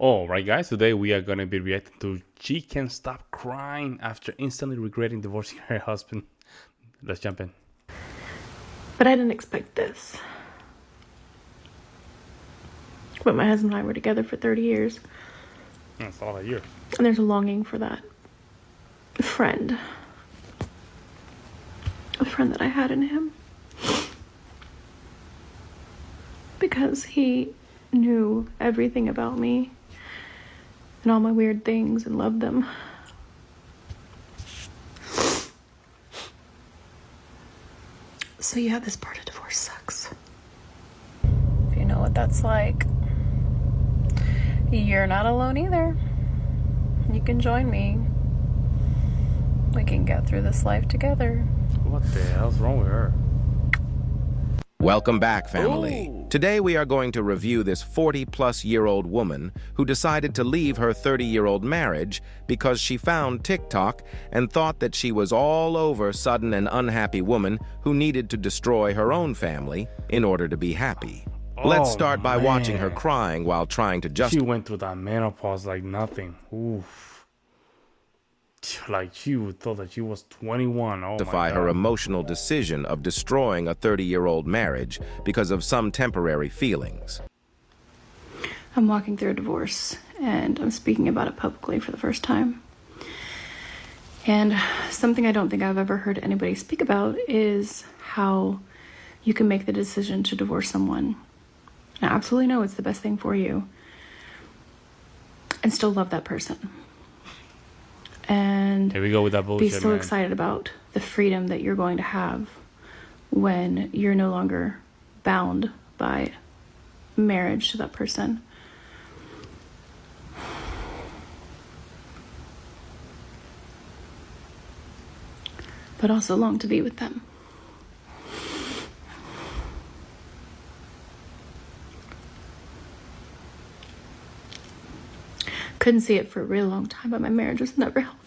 All right, guys, today we are going to be reacting to She Can't Stop Crying After Instantly Regretting Divorcing Her Husband. Let's jump in. But I didn't expect this. But my husband and I were together for 30 years. That's all a year. And there's a longing for that friend. A friend that I had in him. Because he knew everything about me and all my weird things and loved them. So yeah, this part of divorce sucks. If you know what that's like, you're not alone either. You can join me. We can get through this life together. What the hell's wrong with her? Welcome back, family. Ooh. Today we are going to review this 40-plus-year-old woman who decided to leave her 30-year-old marriage because she found TikTok and thought that she was all over sudden an unhappy woman who needed to destroy her own family in order to be happy. Let's start by watching her crying while trying to She went through that menopause like nothing. Oof. Like she thought that she was 21. Oh justify my her God. emotional decision of destroying a 30-year-old marriage because of some temporary feelings. I'm walking through a divorce and I'm speaking about it publicly for the first time. And something I don't think I've ever heard anybody speak about is how you can make the decision to divorce someone. I absolutely know it's the best thing for you and still love that person. And Here we go with that bullshit, be so man. excited about the freedom that you're going to have when you're no longer bound by marriage to that person. But also long to be with them. Couldn't see it for a really long time, but my marriage was never healthy.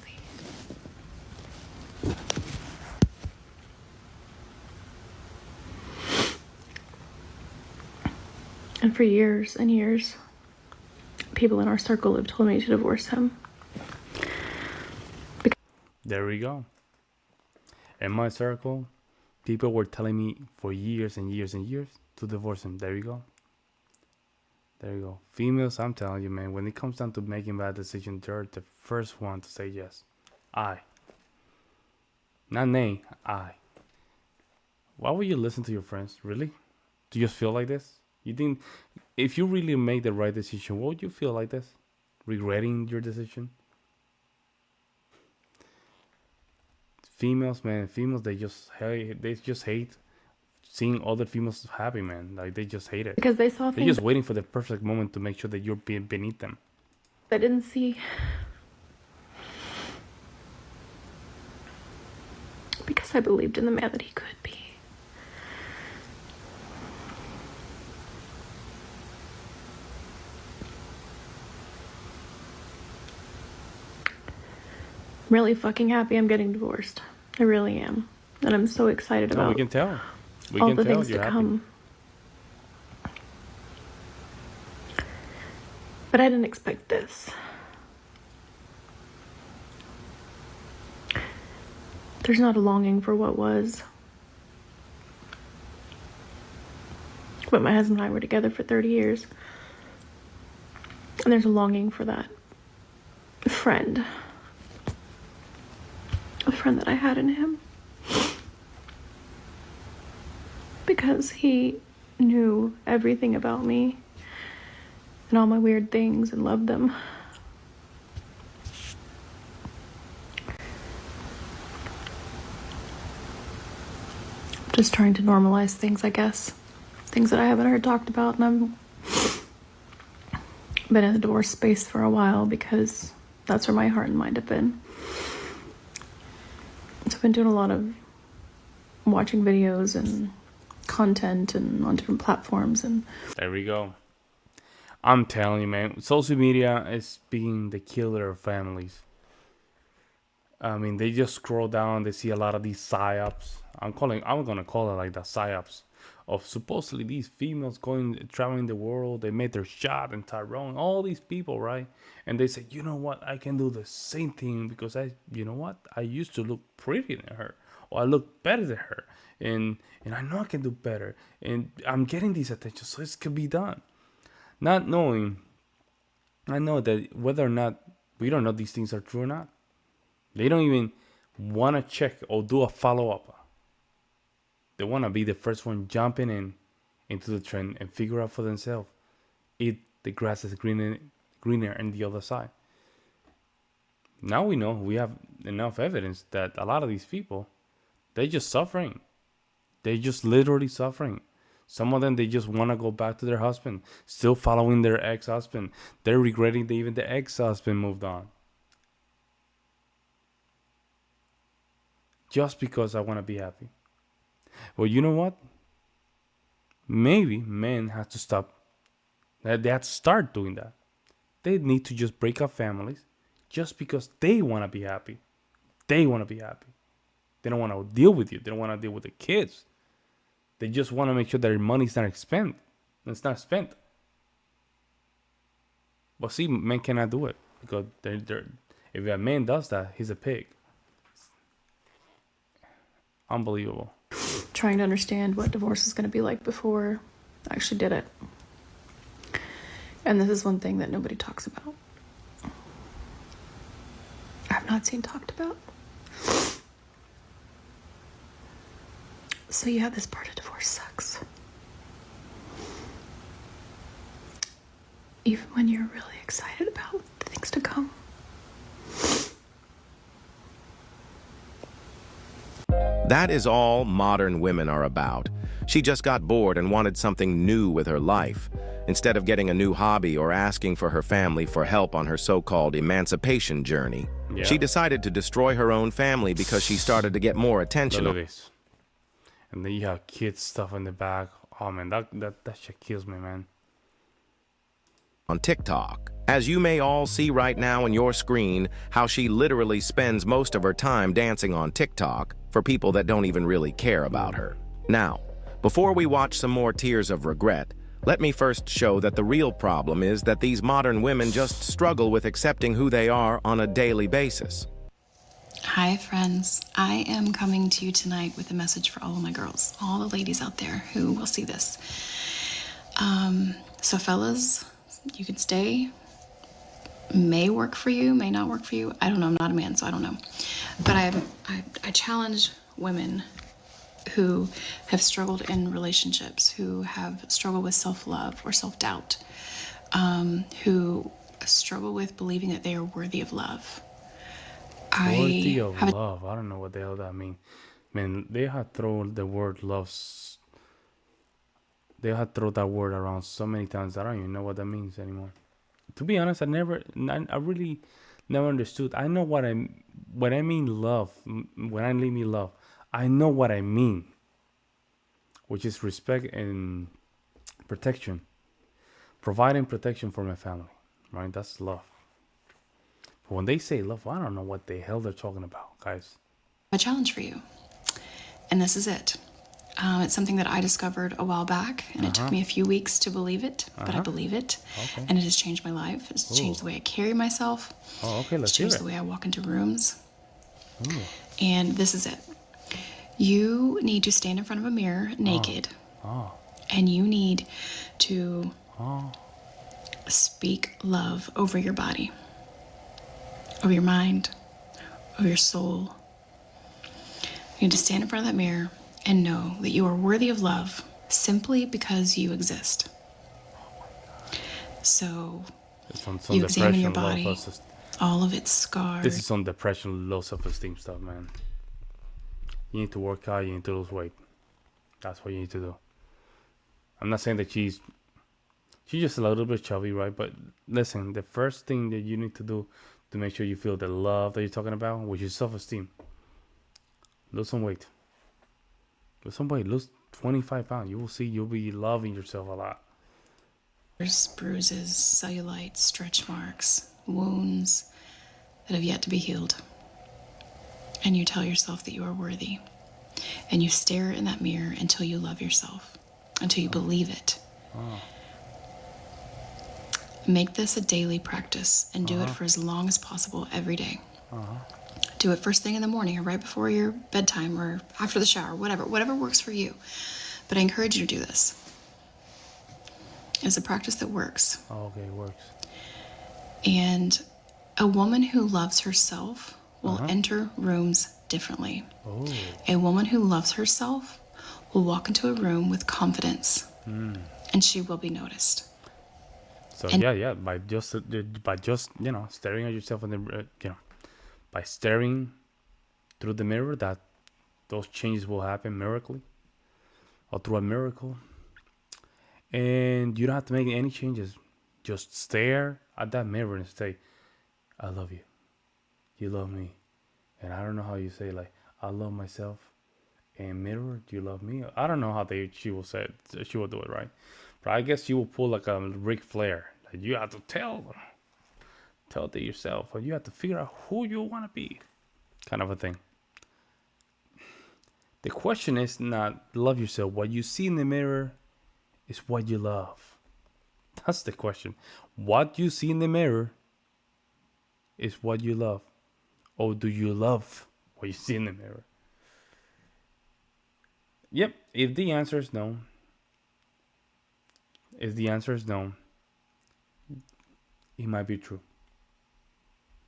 And for years and years, people in our circle have told me to divorce him. There we go. In my circle, people were telling me for years and years and years to divorce him. There you go. There you go. Females, I'm telling you, man, when it comes down to making bad decisions, they're the first one to say yes. I. Not nay, I. Why would you listen to your friends? Really? Do you just feel like this? You think if you really make the right decision, what would you feel like this? Regretting your decision? Females, man, they just hate seeing other females happy, man. Like they just hate it. Because they saw They're things just waiting for the perfect moment to make sure that you're beneath them. I didn't see. Because I believed in the man that he could be. I'm really fucking happy I'm getting divorced. I really am. And I'm so excited No, about we can tell. We all can the tell things you're to happy. come. But I didn't expect this. There's not a longing for what was. But my husband and I were together for 30 years. And there's a longing for that friend. A friend that I had in him. Because he knew everything about me and all my weird things and loved them. Just trying to normalize things, I guess. Things that I haven't heard talked about, and I've been in the divorce space for a while because that's where my heart and mind have been. So I've been doing a lot of watching videos and content and on different platforms, and There we go. I'm telling you, man, social media is being the killer of families. I mean, they just scroll down, they see a lot of these psyops. I'm gonna call it like that, psyops of supposedly these females going traveling the world. They made their shot and Tyrone, all these people, right? And they say, you know what, I can do the same thing because you know what, I used to look prettier than her, or I look better than her, and I know I can do better, and I'm getting this attention, so this could be done. Not knowing, I know that whether or not we don't know these things are true or not. They don't even want to check or do a follow up. They want to be the first one jumping in into the trend and figure out for themselves if the grass is greener on the other side. Now we know, we have enough evidence that a lot of these people, they're just suffering. They're just literally suffering. Some of them, they just want to go back to their husband, still following their ex-husband. They're regretting that even the ex-husband moved on. Just because I want to be happy. Well, you know what? Maybe men have to stop. They have to start doing that. They need to just break up families just because they want to be happy. They want to be happy. They don't want to deal with you. They don't want to deal with the kids. They just want to make sure that their money's not spent. It's not spent. But see, men cannot do it because if a man does that, he's a pig. Unbelievable. Trying to understand what divorce is going to be like before I actually did it. And this is one thing that nobody talks about. I've not seen talked about. So you have this part of divorce sucks. Even when you're really excited about the things to come. That is all modern women are about. She just got bored and wanted something new with her life. Instead of getting a new hobby or asking for her family for help on her so-called emancipation journey, she decided to destroy her own family because she started to get more attention. Look at this. And then you have kids stuff in the back. Oh man, that shit kills me, man. On TikTok. As you may all see right now on your screen, how she literally spends most of her time dancing on TikTok for people that don't even really care about her. Now, before we watch some more tears of regret, let me first show that the real problem is that these modern women just struggle with accepting who they are on a daily basis. Hi friends, I am coming to you tonight with a message for all of my girls, all the ladies out there who will see this. So fellas, you can stay. May work for you, may not work for you. I don't know, I'm not a man, so I don't know. But I challenge women who have struggled in relationships, who have struggled with self-love or self-doubt, who struggle with believing that they are worthy of love. Worthy of love. I don't know what the hell that means. Man, they have thrown the word love. They have thrown that word around so many times. I don't even know what that means anymore. To be honest, I really never understood. I know when I mean love, when I mean love, I know what I mean, which is respect and protection, providing protection for my family, right? That's love. But when they say love, I don't know what the hell they're talking about, guys. A challenge for you, and this is it. It's something that I discovered a while back, and it took me a few weeks to believe it, but I believe it, and it has changed my life. It's changed the way I carry myself. Oh, okay, let's hear it. It's changed the way I walk into rooms. And this is it. You need to stand in front of a mirror naked, and you need to speak love over your body, over your mind, over your soul. You need to stand in front of that mirror and know that you are worthy of love simply because you exist. So you examine your body, all of its scars. This is some depression, low self-esteem stuff, man. You need to work out, you need to lose weight. That's what you need to do. I'm not saying that she's just a little bit chubby, right? But listen, the first thing that you need to do to make sure you feel the love that you're talking about, which is self-esteem, lose some weight. Lose some weight, lose 25 pounds. You will see you'll be loving yourself a lot. There's bruises, cellulite, stretch marks, wounds that have yet to be healed. And you tell yourself that you are worthy. And you stare in that mirror until you love yourself. until you believe it. Oh. Make this a daily practice and do it for as long as possible every day. Do it first thing in the morning or right before your bedtime or after the shower, whatever works for you. But I encourage you to do this. It's a practice that works. Oh, okay, it works. And a woman who loves herself will enter rooms differently. Oh. A woman who loves herself will walk into a room with confidence, and she will be noticed. So yeah, by just staring at yourself in the by staring through the mirror, that those changes will happen miraculously or through a miracle. And you don't have to make any changes. Just stare at that mirror and say, I love you. You love me. And I don't know how you say, like, I love myself. And mirror, do you love me? I don't know how she will say it. She will do it, right? But I guess you will pull like a Ric Flair. Like, you have to tell it to yourself. Or you have to figure out who you want to be. Kind of a thing. The question is not love yourself. What you see in the mirror is what you love. That's the question. What you see in the mirror is what you love. Or do you love what you see in the mirror? Yep. If the answer is no, it might be true.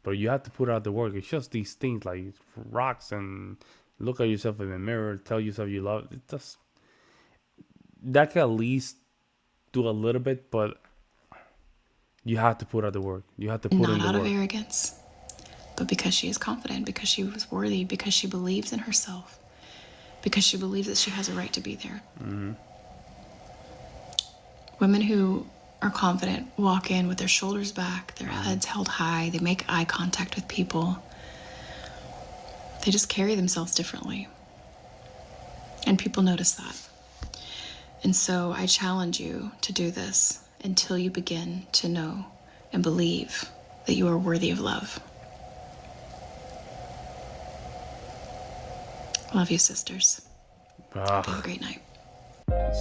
But you have to put out the work. It's just these things like rocks and look at yourself in the mirror, tell yourself you love it. That can at least do a little bit, but you have to put out the work. You have to put in the work. Not out of arrogance, but because she is confident, because she was worthy, because she believes in herself, because she believes that she has a right to be there. Mm-hmm. Women who are confident walk in with their shoulders back, their heads held high, they make eye contact with people. They just carry themselves differently. And people notice that. And so I challenge you to do this until you begin to know and believe that you are worthy of love. Love you, sisters. Have a great night.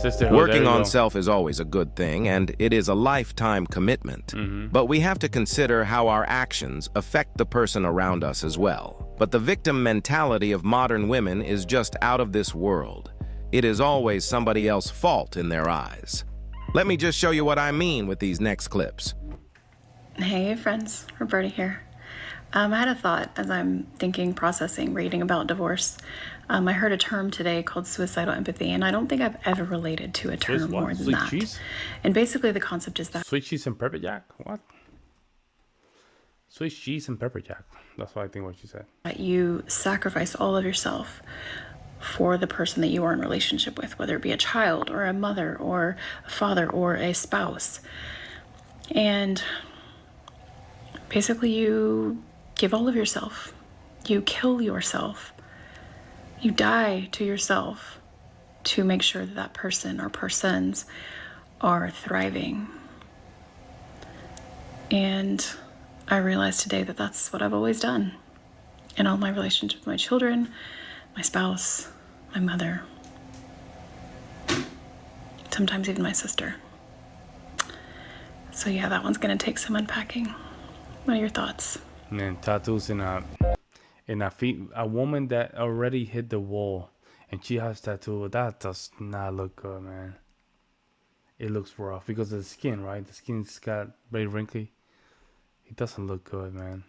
Sisterhood, Working on self is always a good thing, and it is a lifetime commitment. But we have to consider how our actions affect the person around us as well. But the victim mentality of modern women is just out of this world. It is always somebody else's fault in their eyes. Let me just show you what I mean with these next clips. Hey friends, Roberta here. I had a thought as I'm thinking, processing, reading about divorce. I heard a term today called suicidal empathy, and I don't think I've ever related to a term more than that. Cheese? And basically the concept is that... Sweet cheese and pepper jack? What? Sweet cheese and pepper jack. That's what I think what she said. That you sacrifice all of yourself for the person that you are in relationship with, whether it be a child or a mother or a father or a spouse. And basically you give all of yourself. You kill yourself. You die to yourself to make sure that that person or persons are thriving. And I realized today that that's what I've always done in all my relationships with my children, my spouse, my mother, sometimes even my sister. So yeah, that one's gonna take some unpacking. What are your thoughts? Man, tattoos in a feet. A woman that already hit the wall and she has tattoo, that does not look good, man. It looks rough because of the skin, right? The skin's got very wrinkly. It doesn't look good, man.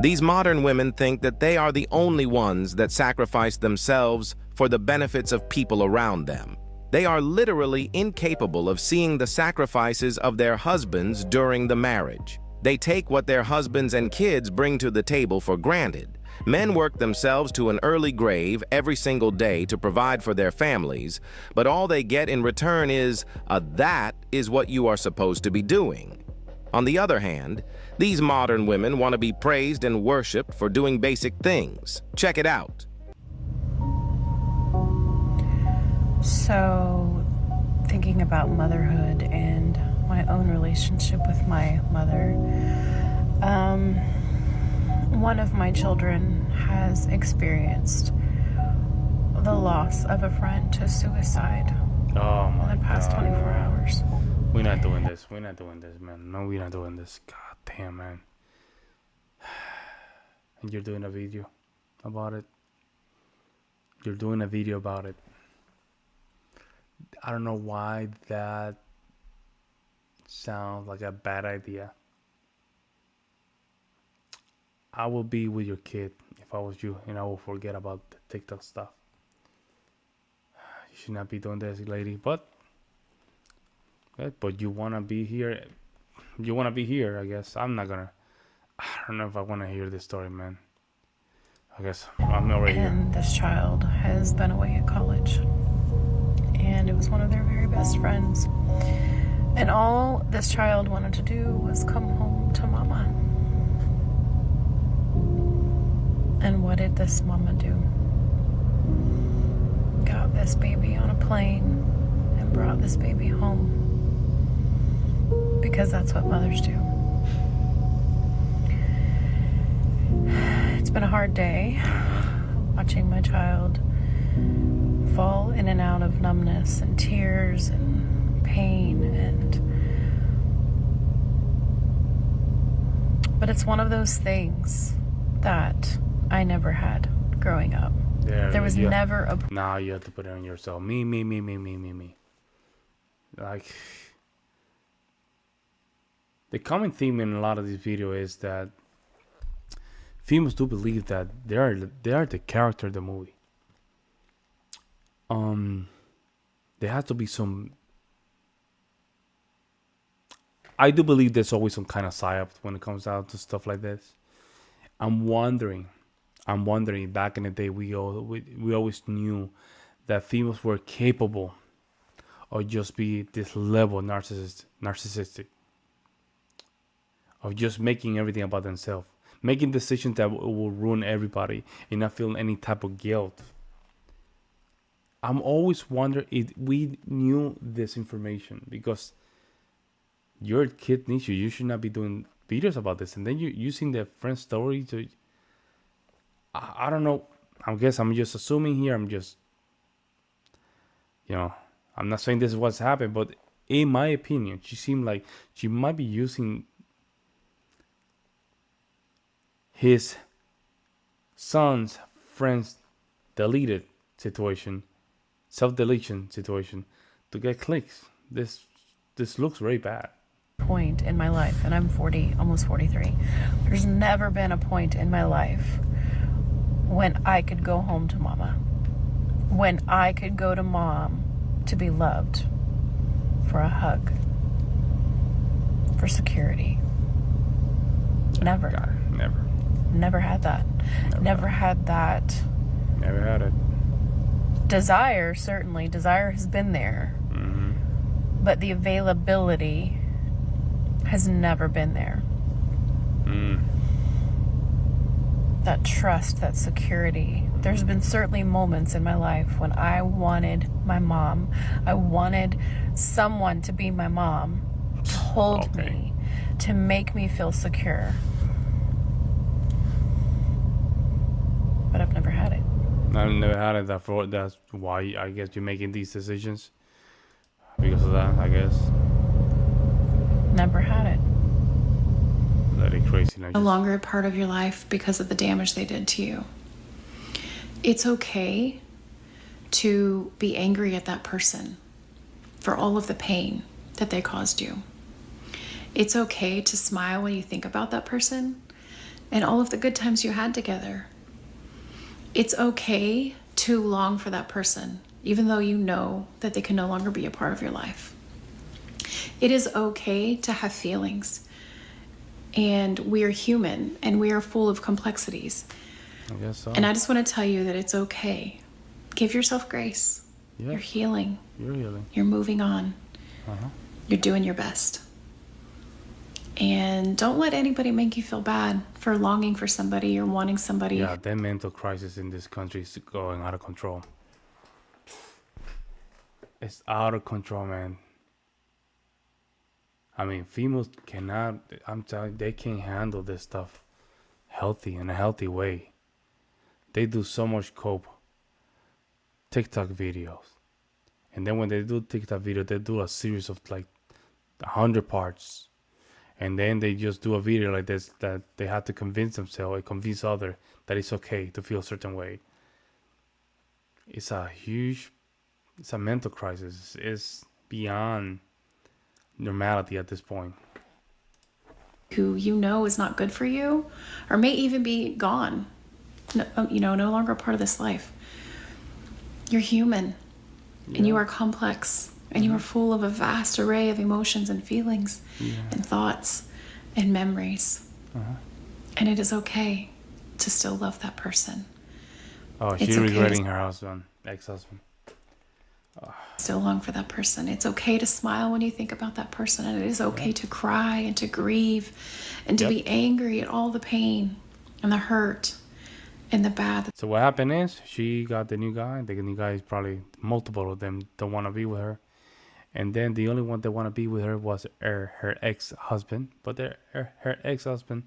These modern women think that they are the only ones that sacrifice themselves for the benefits of people around them. They are literally incapable of seeing the sacrifices of their husbands during the marriage. They take what their husbands and kids bring to the table for granted. Men work themselves to an early grave every single day to provide for their families, but all they get in return is that is what you are supposed to be doing. On the other hand, these modern women want to be praised and worshipped for doing basic things. Check it out. So, thinking about motherhood and my own relationship with my mother, one of my children has experienced the loss of a friend to suicide. Oh in my the past god. 24 hours. We're not doing this. We're not doing this, man. No, we're not doing this. God damn, man. And you're doing a video about it. You're doing a video about it. I don't know why that sounds like a bad idea. I will be with your kid if I was you, and I will forget about the TikTok stuff. You should not be doing this, lady. But you wanna be here. You wanna be here, I guess. I'm not gonna. I don't know if I wanna hear this story, man. I guess I'm already here. And this child has been away at college. And it was one of their very best friends. And all this child wanted to do was come home to mama. And what did this mama do? Got this baby on a plane and brought this baby home. Because that's what mothers do. It's been a hard day watching my child fall in and out of numbness and tears and pain but it's one of those things that I never had growing up. There was never a... Now you have to put it on yourself. Me. Like, the common theme in a lot of these videos is that females do believe that they are the character of the movie. There has to be some... I do believe there's always some kind of psyop when it comes out to stuff like this. I'm wondering back in the day we always knew that females were capable of just be this level narcissistic, of just making everything about themselves, making decisions that will ruin everybody and not feeling any type of guilt. I'm always wondering if we knew this information, because your kid needs you. You should not be doing videos about this, and then you using their friend's story to... I don't know. I guess I'm just assuming here. I'm just, I'm not saying this is what's happened, but in my opinion, she seemed like she might be using his son's friend's deleted situation, self-deletion situation, to get clicks. This looks very bad. Point in my life, and I'm 40, almost 43. There's never been a point in my life when I could go home to mama, when I could go to mom to be loved, for a hug, for security. Never. God, never. Never had that. Never had that. Never had it. Desire, certainly. Desire has been there. Mm-hmm. But the availability has never been there. That trust, that security. There's been certainly moments in my life when I wanted my mom. I wanted someone to be my mom, to hold me, to make me feel secure. But I've never had it. I've never had it. That's why I guess you're making these decisions. Because of that, I guess. Never had it. Very crazy. No longer a part of your life because of the damage they did to you. It's okay to be angry at that person for all of the pain that they caused you. It's okay to smile when you think about that person and all of the good times you had together. It's okay to long for that person, even though you know that they can no longer be a part of your life. It is okay to have feelings. And we are human, and we are full of complexities. I guess so. And I just want to tell you that it's okay. Give yourself grace. Yeah. You're healing. You're healing. You're moving on. You're doing your best. And don't let anybody make you feel bad for longing for somebody or wanting somebody. Yeah, the mental crisis in this country is going out of control. It's out of control, man. I mean, females cannot, I'm telling you, they can't handle this stuff in a healthy way. They do so much cope TikTok videos And then when they do TikTok video, they do a series of like 100 parts. And then they just do a video like this that they have to convince themselves and convince others that it's okay to feel a certain way. It's a mental crisis. It's beyond normality at this point. Who you know is not good for you, or may even be gone, no longer a part of this life. You're human, and you are complex, and you are full of a vast array of emotions and feelings and thoughts and memories. And it is okay to still love that person. Oh, It's she's okay regretting her husband, ex-husband. Still long for that person. It's okay to smile when you think about that person, and it is okay to cry and to grieve and to be angry at all the pain and the hurt and the bad. So what happened is she got the new guy. The new guy is probably multiple of them don't want to be with her. And then the only one that want to be with her was her ex-husband. But her ex-husband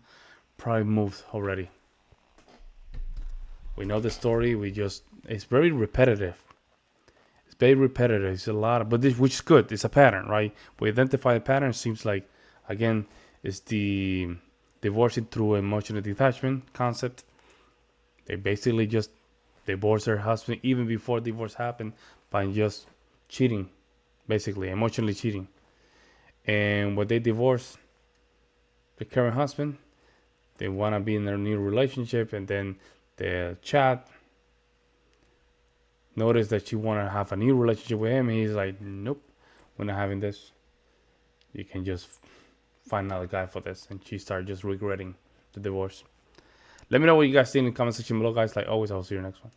probably moved already. We know the story. It's very repetitive. It's very repetitive. It's a lot of, which is good. It's a pattern, right? We identify the pattern. Seems like, again, it's the divorcing through emotional detachment concept. They basically just divorced her husband even before divorce happened by just cheating, basically emotionally cheating. And when they divorce the current husband, they want to be in their new relationship, and then they chat. Notice that she want to have a new relationship with him, and he's like, nope, we're not having this. You can just find another guy for this. And she started just regretting the divorce. Let me know what you guys think in the comment section below, guys. Like always, I'll see you next one.